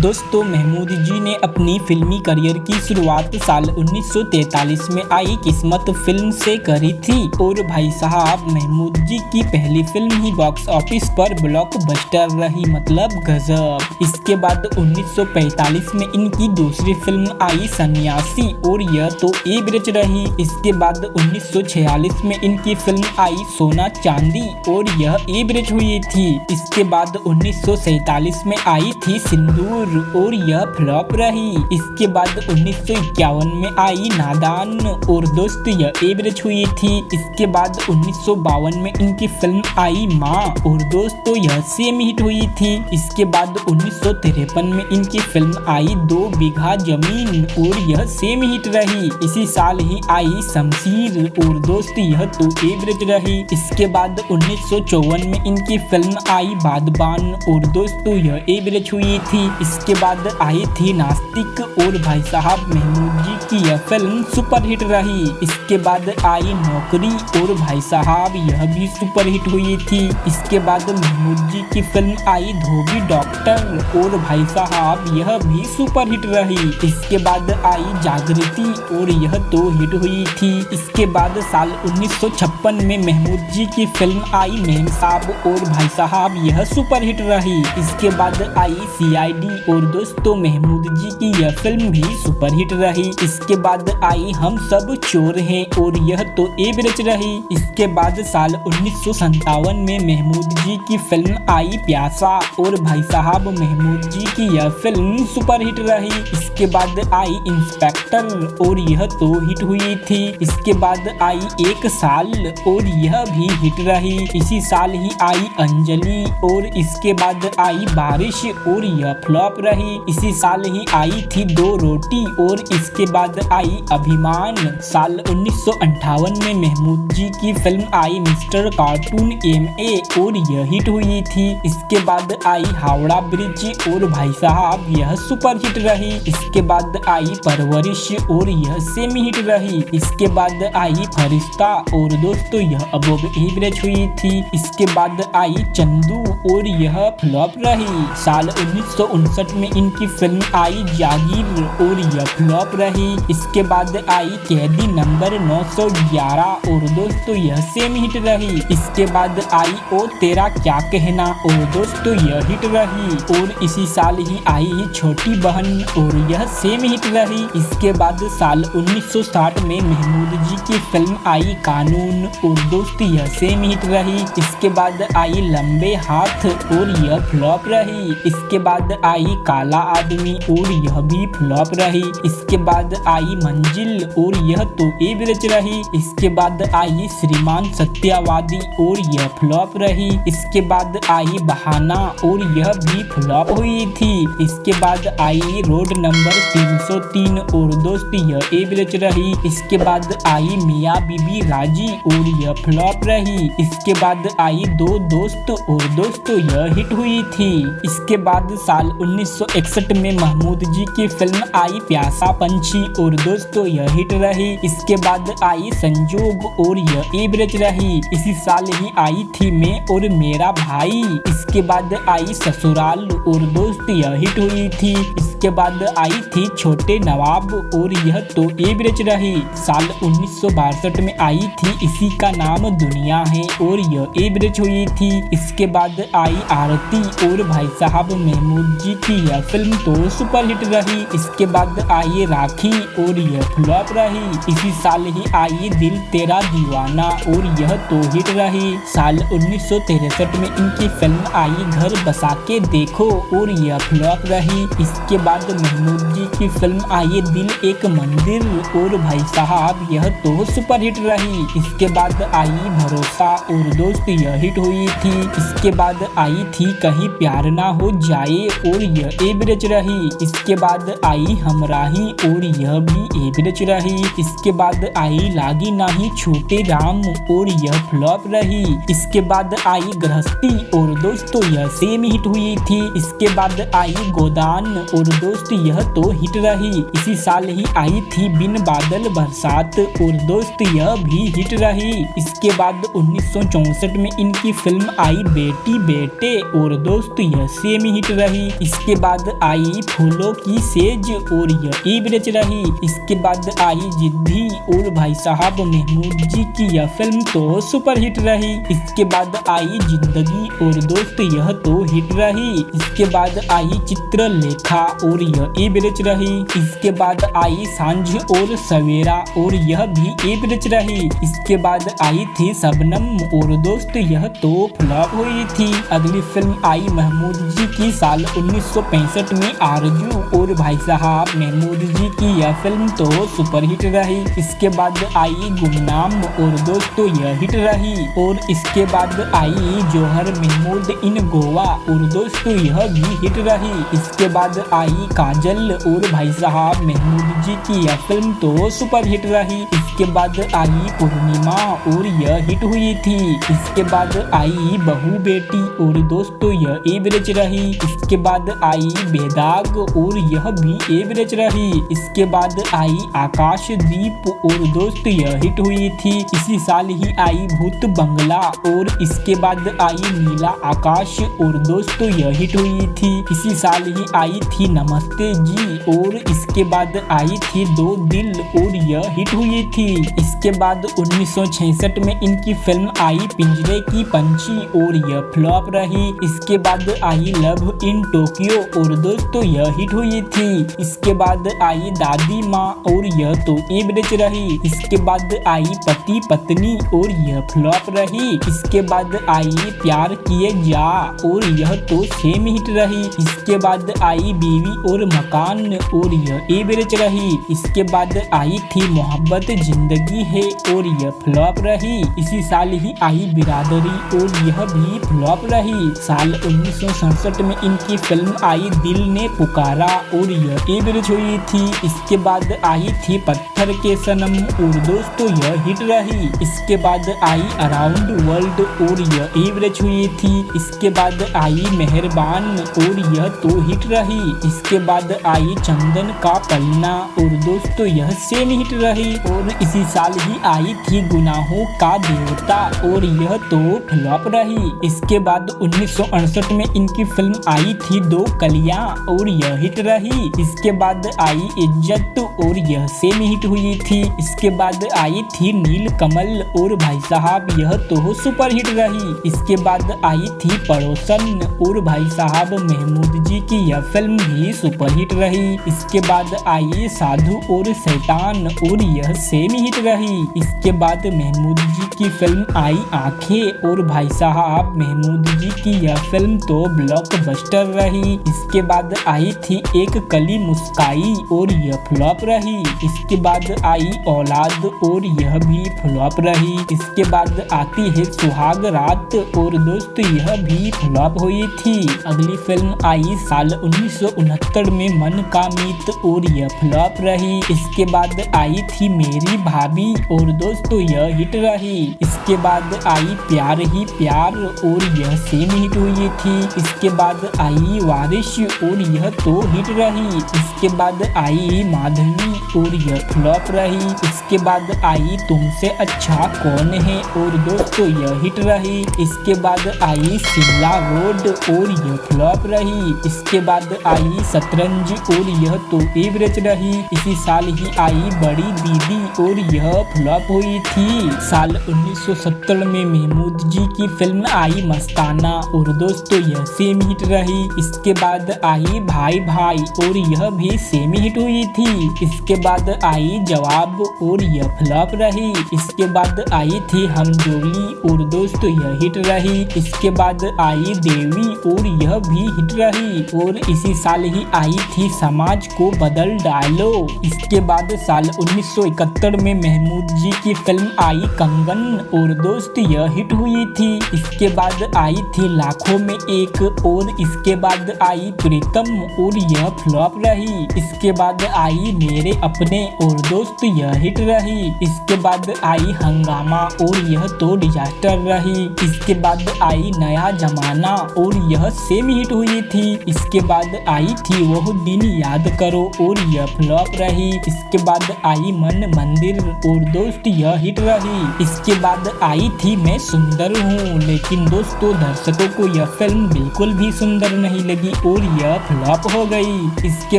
दोस्तों, महमूद जी ने अपनी फिल्मी करियर की शुरुआत साल 1943 में आई किस्मत फिल्म से करी थी और भाई साहब महमूद जी की पहली फिल्म ही बॉक्स ऑफिस पर ब्लॉकबस्टर रही, मतलब गजब। इसके बाद 1945 में इनकी दूसरी फिल्म आई सन्यासी और यह तो एवरेज रही। इसके बाद 1946 में इनकी फिल्म आई सोना चांदी और यह एवरेज हुई थी। इसके बाद 1947 में आई थी सिंदूर और यह फ्लॉप रही। इसके बाद 1951 में आई नादान और दोस्त यह एवरेज हुई थी। इसके बाद 1952 में इनकी फिल्म आई माँ और दोस्तों यह सेम हिट हुई थी। इसके बाद 1953 में इनकी फिल्म आई 2 बीघा जमीन और यह सेम हिट रही। इसी साल ही आई शमशीर और दोस्त यह तो एवरेज रही। इसके बाद 1954 में इनकी फिल्म आई बादबान और दोस्तों यह एवरेज हुई थी। इसके बाद आई थी नास्तिक और भाई साहब महमूद जी की यह फिल्म सुपरहिट रही। इसके बाद आई नौकरी और भाई साहब यह भी सुपरहिट हुई थी। इसके बाद महमूद जी की फिल्म आई धोबी डॉक्टर और भाई साहब यह भी सुपरहिट रही। इसके बाद आई जागृति और यह तो हिट हुई थी। इसके बाद साल 1956 में महमूद जी की फिल्म आई मेम साहब और भाई साहब यह सुपरहिट रही। इसके बाद आई CID और दोस्तों महमूद जी की यह फिल्म भी सुपरहिट रही। इसके बाद आई हम सब चोर हैं और यह तो एवरेज रही। इसके बाद साल 1957 में महमूद जी की फिल्म आई प्यासा और भाई साहब महमूद जी की यह फिल्म सुपरहिट रही। इसके बाद आई इंस्पेक्टर और यह तो हिट हुई थी। इसके बाद आई एक साल और यह भी हिट रही। इसी साल ही आई अंजलि और इसके बाद आई बारिश और यह फ्लॉप रही। इसी साल ही आई थी 2 रोटी और इसके बाद आई अभिमान। साल 1958 में महमूद जी की फिल्म आई मिस्टर कार्टून MA और यह हिट हुई थी। इसके बाद आई हावड़ा ब्रिज और भाई साहब यह सुपर हिट रही। इसके बाद आई परवरिश और यह सेमी हिट रही। इसके बाद आई फरिश्ता और दोस्तों यह अबव एवरेज हुई थी। इसके बाद आई चंदू और यह फ्लॉप रही। साल 1959 में इनकी फिल्म आई जागीर और यह फ्लॉप रही। इसके बाद आई कैदी नंबर 911 और दोस्तों यह सेम हिट रही। इसके बाद आई ओ तेरा क्या कहना और दोस्तों यह हिट रही। और इसी साल ही आई छोटी बहन और यह सेम हिट रही। इसके बाद साल 1960 में महमूद जी की फिल्म आई कानून और दोस्त यह सेम हिट रही। इसके बाद आई लंबे हाथ और यह फ्लॉप रही। इसके बाद आई काला आदमी और यह भी फ्लॉप रही। इसके बाद आई मंजिल और यह तो एवरेज रही। इसके बाद आई श्रीमान सत्यवादी और यह फ्लॉप रही। इसके बाद आई बहाना और यह भी फ्लॉप हुई थी। इसके बाद आई रोड नंबर 303 और दोस्त यह एवरेज रही। इसके बाद आई मियाँ बीबी राजी और यह फ्लॉप रही। इसके बाद आई 2 दोस्त और दोस्तों यह हिट हुई थी। इसके बाद साल 1961 में महमूद जी की फिल्म आई प्यासा पंछी और दोस्तों यह हिट रही। इसके बाद आई संजोग और यह एवरेज रही। इसी साल ही आई थी मैं और मेरा भाई। इसके बाद आई ससुराल और दोस्त यह हिट हुई थी। इसके बाद आई थी छोटे नवाब और यह तो एवरेज रही। साल 1962 में आई थी इसी का नाम दुनिया है और यह एवरेज हुई थी। इसके बाद आई आरती और भाई साहब महमूद जी की यह फिल्म तो सुपर हिट रही। इसके बाद आई राखी और यह फ्लॉप रही। इसी साल ही आई दिल तेरा दीवाना और यह तो हिट रही। साल 1963 में इनकी फिल्म आई घर बसा के देखो और यह फ्लॉप रही। इसके बाद महमूद जी की फिल्म आई दिल एक मंदिर और भाई साहब यह तो सुपर हिट रही। इसके बाद आई भरोसा और दोस्त यह हिट हुई थी। इसके बाद आई थी कहीं प्यार ना हो जाए और यह एवरेज रही। इसके बाद आई हमराही और यह भी एवरेज रही। इसके बाद आई लागी नाही छोटे राम और यह फ्लॉप रही। इसके बाद आई गृहस्थी और दोस्तों यह सेम हिट हुई थी। इसके बाद आई गोदान और दोस्त यह तो हिट रही। इसी साल ही आई थी बिन बादल बरसात और दोस्त यह भी हिट रही। इसके बाद 1964 में इनकी फिल्म आई बेटी बेटे और दोस्त यह सेम हिट रही। इसके इसके बाद आई फूलों की सेज और यह एवरेज रही। इसके बाद आई जिद्दी और भाई साहब महमूद जी की यह फिल्म तो सुपरहिट रही। इसके बाद आई जिंदगी और दोस्त, यह तो हिट रही। इसके बाद आई चित्रलेखा और यह एवरेज रही। इसके बाद आई सांझ और सवेरा और यह भी एवरेज रही। इसके बाद आई थी शबनम और दोस्त, यह तो फ्लॉप हुई थी। अगली फिल्म आई महमूद जी की साल 1965 में आरजू और भाई साहब महमूद जी की यह फिल्म तो सुपरहिट रही। इसके बाद आई गुमनाम और दोस्तों, यह हिट रही। और इसके बाद आई जौहर महमूद इन गोवा और दोस्तों, यह भी हिट रही। इसके बाद आई काजल और भाई साहब महमूद जी की यह फिल्म तो सुपरहिट रही। इसके बाद आई पूर्णिमा और यह हिट हुई थी। इसके बाद आई बहू बेटी और दोस्तों, यह एवरेज रही। इसके बाद आई बेदाग और यह भी एवरेज रही। इसके बाद आई आकाशदीप और दोस्त, यह हिट हुई थी। इसी साल ही आई भूत बंगला और इसके बाद आई नीला आकाश और दोस्तों, यह हिट हुई थी। इसी साल ही आई थी नमस्ते जी और इसके बाद आई थी दो दिल और यह हिट हुई थी। इसके बाद 1966 में इनकी फिल्म आई पिंजरे की पंछी और यह फ्लॉप रही। इसके बाद आई लव इन टोक्यो और दोस्तों, यह हिट हुई थी। इसके बाद आई दादी माँ और यह तो एवरेज रही। इसके बाद आई पति पत्नी और यह फ्लॉप रही। इसके बाद आई प्यार किए जा और यह तो सेम हिट रही। इसके बाद आई बीवी और मकान और यह एवरेज रही। इसके बाद आई थी मोहब्बत जिंदगी है और यह फ्लॉप रही। इसी साल ही आई बिरादरी और यह भी फ्लॉप रही। साल 1967 में इनकी फिल्म आई दिल ने पुकारा और यह एवरेज हुई थी। इसके बाद आई थी पत्थर के सनम और दोस्तों, यह हिट रही। इसके बाद आई अराउंड वर्ल्ड और यह एवरेज हुई थी। इसके बाद आई मेहरबान और यह तो हिट रही। इसके बाद आई चंदन का पलना और दोस्तों, यह सेम हिट रही। और इसी साल ही आई थी गुनाहों का देवता और यह तो फ्लॉप रही। इसके बाद 1968 में इनकी फिल्म आई थी दो कलियां और यह हिट रही। इसके बाद आई इज्जत और यह सेम हिट हुई थी। इसके बाद आई थी नील कमल और भाई साहब, यह तो सुपर हिट रही। इसके बाद आई थी पड़ोसन और भाई साहब महमूद जी की यह फिल्म भी सुपरहिट रही। इसके बाद आई साधु और शैतान और यह सेम हिट रही। इसके बाद महमूद जी की फिल्म आई आंखें और भाई साहब महमूद जी की यह फिल्म तो ब्लॉकबस्टर रही। इसके बाद आई थी एक कली मुस्काई और यह फ्लॉप रही। इसके बाद आई औलाद और यह भी फ्लॉप रही। इसके बाद आती है सुहाग रात और दोस्त, यह भी फ्लॉप हुई थी। अगली फिल्म आई साल 1969 में मन का मीत और यह फ्लॉप रही। इसके बाद आई थी मेरी भाभी और दोस्तों, यह हिट रही। इसके बाद आई प्यार ही प्यार और यह सेम हिट हुई थी। इसके बाद आई वारिश और यह तो हिट रही। इसके बाद आई माधवी और यह फ्लॉप रही। इसके बाद आई तुमसे अच्छा कौन है और दोस्तों, यह हिट रही। इसके बाद आई शिमला रोड और यह फ्लॉप रही। इसके बाद आई शतरंज और यह तो एवरेज रही। इसी साल ही आई बड़ी दीदी और यह फ्लॉप हुई थी। साल 1970 में महमूद जी की फिल्म आई मस्ताना और दोस्तों, यह सेम हिट रही। इसके बाद आई भाई भाई और यह भी सेम हिट हुई थी। इसके बाद आई जवाब और यह फ्लॉप रही। इसके बाद आई थी हम जोली और दोस्तों, यह हिट रही। इसके बाद आई देवी और यह भी हिट रही। और इसी साल ही आई थी समाज को बदल डालो। इसके बाद साल 1971 में महमूद जी की फिल्म आई कंगन और दोस्त, यह हिट हुई थी। इसके बाद आई थी लाखों में एक और इसके बाद आई प्रीतम और यह फ्लॉप रही। इसके बाद आई मेरे अपने और दोस्त, यह हिट रही। इसके बाद आई हंगामा और यह तो डिजास्टर रही। इसके बाद आई नया जमाना और यह सेम हिट हुई थी। इसके बाद आई थी वह दिन याद करो और यह फ्लॉप रही। इसके बाद आई मन मंदिर और दोस्त, यह हिट रही। इसके बाद आई थी मैं सुंदर हूँ, लेकिन दोस्तों दर्शकों को यह फिल्म बिल्कुल भी सुंदर नहीं लगी और यह फ्लॉप हो गई। इसके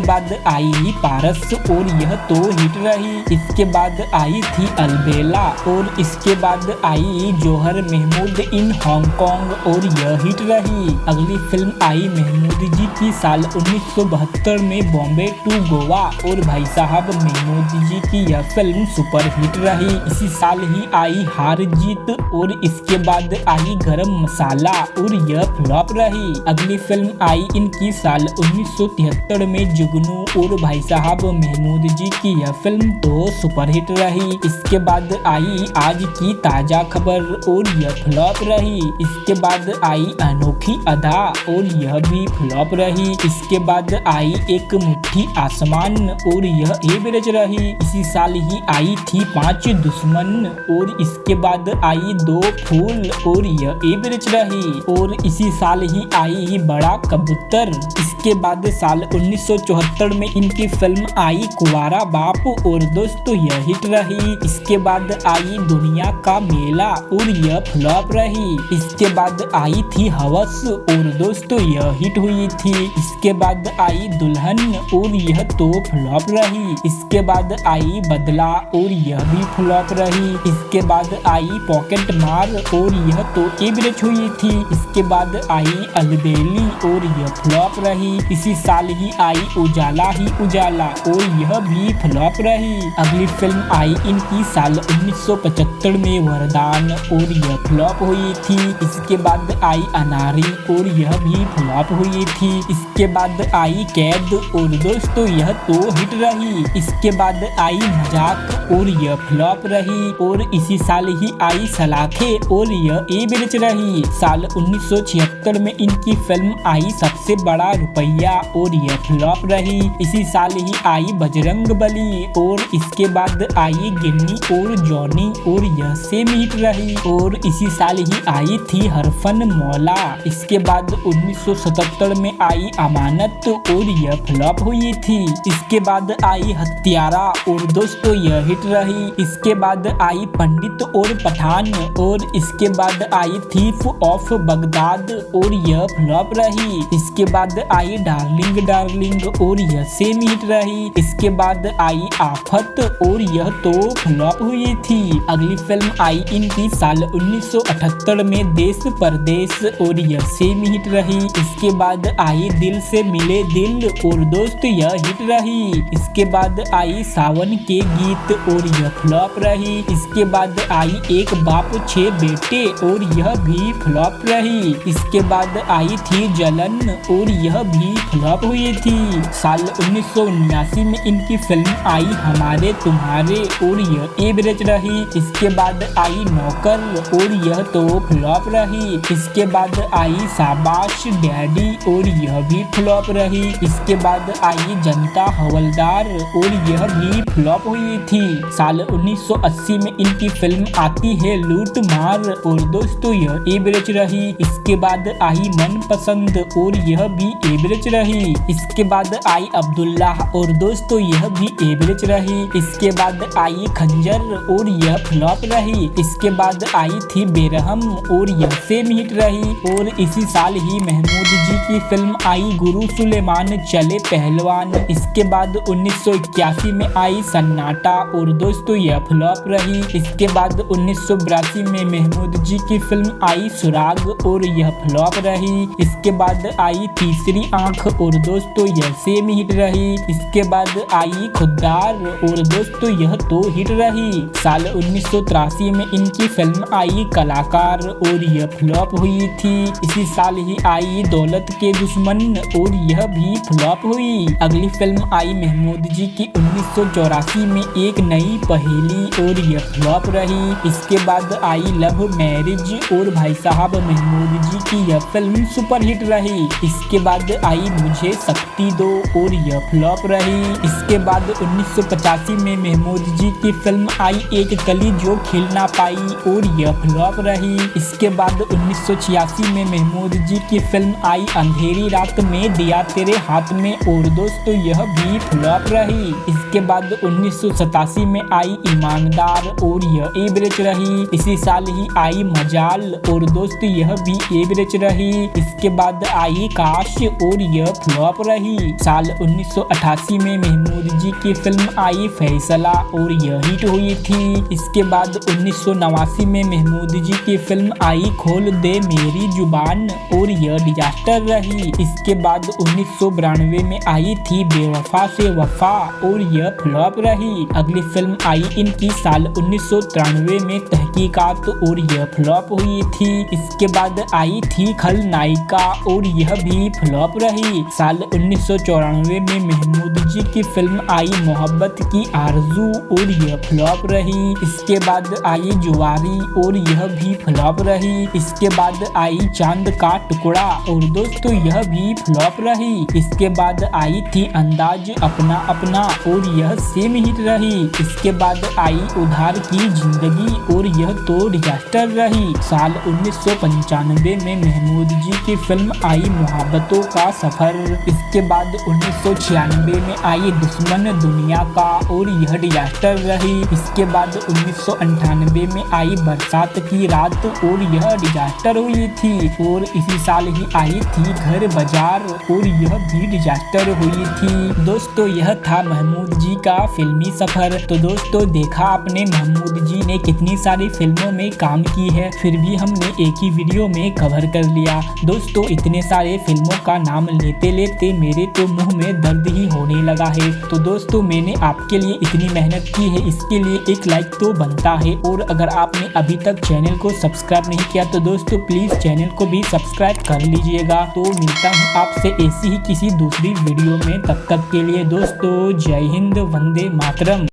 बाद आई पारस और यह तो हिट रही। इसके बाद आई थी अलबेला और इसके बाद आई जौहर महमूद इन हांगकांग और यह हिट रही। अगली फिल्म आई महमूद जी की साल 1972 में बॉम्बे टू गोवा और भाई साहब महमूद जी की यह फिल्म सुपर हिट रही। इसी साल ही आई हार जीत और इसके बाद आई गरम मसाला और यह फ्लॉप रही। अगली फिल्म आई इनकी साल 1973 में जुगनू और भाई साहब महमूद जी की यह फिल्म तो सुपरहिट रही। इसके बाद आई आज की ताजा खबर और यह फ्लॉप रही। इसके बाद आई अनोखी अदा और यह भी फ्लॉप रही। इसके बाद आई एक मुट्ठी आसमान और यह एवरेज रही। इसी साल ही आई थी 5 दुश्मन और इसके बाद आई 2 फूल और यह एवरेज रही। और इसी साल ही आई बड़ा कबूतर। इसके बाद साल 1974 में इनकी फिल्म आई कुंवारा बाप और दोस्तों यह हिट रही। इसके बाद आई दुनिया का मेला और यह फ्लॉप रही। इसके बाद आई थी हवस और दोस्तों यह हिट हुई थी। इसके बाद आई दुल्हन और यह तो फ्लॉप रही। इसके बाद आई बदला और यह भी फ्लॉप रही। इसके बाद आई पॉकेट मार और यह तो एवरेज हुई थी। इसके बाद आई अलबेली और यह फ्लॉप रही। इसी साल ही आई उजाला ही उजाला और यह भी फ्लॉप रही। अगली फिल्म आई इनकी साल 1975 में वरदान और यह फ्लॉप हुई थी। इसके बाद आई अनारी और यह भी फ्लॉप हुई थी। इसके बाद आई कैद और दोस्तों यह तो हिट रही। इसके बाद आई मजाक और यह फ्लॉप रही। और इसी साल ही आई सलाखे और यह एवरेज रही। साल 1976 में इनकी फिल्म आई सबसे बड़ा रुपया और यह फ्लॉप रही। इसी साल ही आई बजरंग बली और इसके बाद आई गिन्नी और जॉनी और यह सेम हिट रही। और इसी साल ही आई थी हरफन मौला। इसके बाद 1977 में आई अमानत और यह फ्लॉप हुई थी। इसके बाद आई हत्यारा और दोस्तों यह हिट रही। इसके बाद आई पंडित और पठान और इसके बाद आई थीफ ऑफ बगदाद और यह फ्लॉप रही। इसके बाद आई डार्लिंग डार्लिंग और यह सेम हिट रही। इसके बाद आई आफत और यह तो फ्लॉप हुई थी। अगली फिल्म आई इनकी साल 1978 में देश परदेश और यह सेम हिट रही। इसके बाद आई दिल से मिले दिल और दोस्त यह हिट रही। इसके बाद आई सावन के गीत और यह फ्लॉप रही। इसके बाद आई एक बाप 6 बेटे और यह भी फ्लॉप रही। इसके बाद आई थी जलन और यह भी फ्लॉप हुई थी। साल 1979 में इनकी फिल्म आई हमारे तुम्हारे और यह एवरेज रही। इसके बाद आई नौकर और यह तो फ्लॉप रही। इसके बाद आई शाबाश डैडी और यह भी फ्लॉप रही। इसके बाद आई जनता हवलदार और यह भी फ्लॉप हुई थी। साल 1980 में इनकी फिल्म आती है लूट मार और दोस्तों यह एवरेज रही। इसके बाद आई मनपसंद और यह भी एवरेज रही। इसके बाद आई अब्दुल्ला और दोस्तों यह भी एवरेज रही। इसके बाद आई खंजर और यह फ्लॉप रही। इसके बाद आई थी बेरहम और यह सेम हिट रही। और इसी साल ही महमूद जी की फिल्म आई गुरु सुलेमान चले पहलवान। इसके बाद 1981 में आई सन्नाटा और दोस्तों यह फ्लॉप रही। इसके बाद 1982 में महमूद जी की फिल्म आई सुराग और यह फ्लॉप रही। इसके बाद आई तीसरी आंख और दोस्तों यह सेम हिट रही। इसके बाद आई खुद्दार और दोस्तों यह तो हिट रही। साल 1983 में इनकी फिल्म आई कलाकार और यह फ्लॉप हुई थी। इसी साल ही आई दौलत के दुश्मन और यह भी फ्लॉप हुई। अगली फिल्म आई महमूद जी की 1984 में एक नई पहेली और यह फ्लॉप रही। इसके बाद आई लव मैरिज और भाई साहब महमूद जी की यह फिल्म सुपरहिट रही। इसके बाद आई मुझे शक्ति दो और यह फ्लॉप रही। इसके बाद 1985 में महमूद जी की फिल्म आई एक कली जो खिल ना पाई और यह फ्लॉप रही। इसके बाद 1986 में महमूद जी की फिल्म आई अंधेरी रात में दिया तेरे हाथ में और दोस्तों यह भी फ्लॉप रही। इसके बाद 1987 में आई ईमानदार और यह एवरेज रही। इसी साल ही आई मजाल और दोस्तों यह भी एवरेज रही। इसके बाद आई खास और यह फ्लॉप रही। साल 1988 में महमूद जी की फिल्म आई फैसला और यह हिट हुई थी। इसके बाद 1989 में महमूद जी की फिल्म आई खोल दे मेरी जुबान और यह डिजास्टर रही। इसके बाद 1992 में आई थी बेवफा से वफा और यह फ्लॉप रही। अगली फिल्म आई इनकी साल 1993 में तहकीकात और यह फ्लॉप हुई थी। इसके बाद आई थी खलनायिका और यह भी फ्लॉप रही। साल 1994 में महमूद जी की फिल्म आई मोहब्बत की आरज़ू और यह फ्लॉप रही। इसके बाद आई जुवारी और यह भी फ्लॉप रही। इसके बाद आई चांद का टुकड़ा और दोस्तों यह भी फ्लॉप रही। इसके बाद आई थी अंदाज अपना अपना और यह सेम हिट रही। इसके बाद आई उधार की जिंदगी और यह तो डिजास्टर रही। साल 1995 में महमूद जी की फिल्म आई मोहब्बतों का सफर। इसके बाद 1996 में आई दुश्मन दुनिया का और यह डिजास्टर रही। इसके बाद 1998 में आई बरसात की रात और यह डिजास्टर हुई थी। और इसी साल ही आई थी घर बाजार और यह भी डिजास्टर हुई थी। दोस्तों यह था महमूद जी का फिल्मी सफर। तो दोस्तों देखा आपने महमूद जी ने कितनी सारी फिल्मों में काम की है, फिर भी हमने एक ही वीडियो में कवर कर लिया। दोस्तों इतने सारे फिल्मों का नाम लेते लेते मेरे तो मुंह में दर्द ही होने लगा है। तो दोस्तों मैंने आपके लिए इतनी मेहनत की है, इसके लिए एक लाइक तो बनता है। और अगर आपने अभी तक चैनल को सब्सक्राइब नहीं किया तो दोस्तों प्लीज चैनल को भी सब्सक्राइब कर लीजिएगा। तो मिलता हूँ आपसे ऐसी ही किसी दूसरी वीडियो में, तब तक के लिए दोस्तों जय हिंद, वंदे मातरम।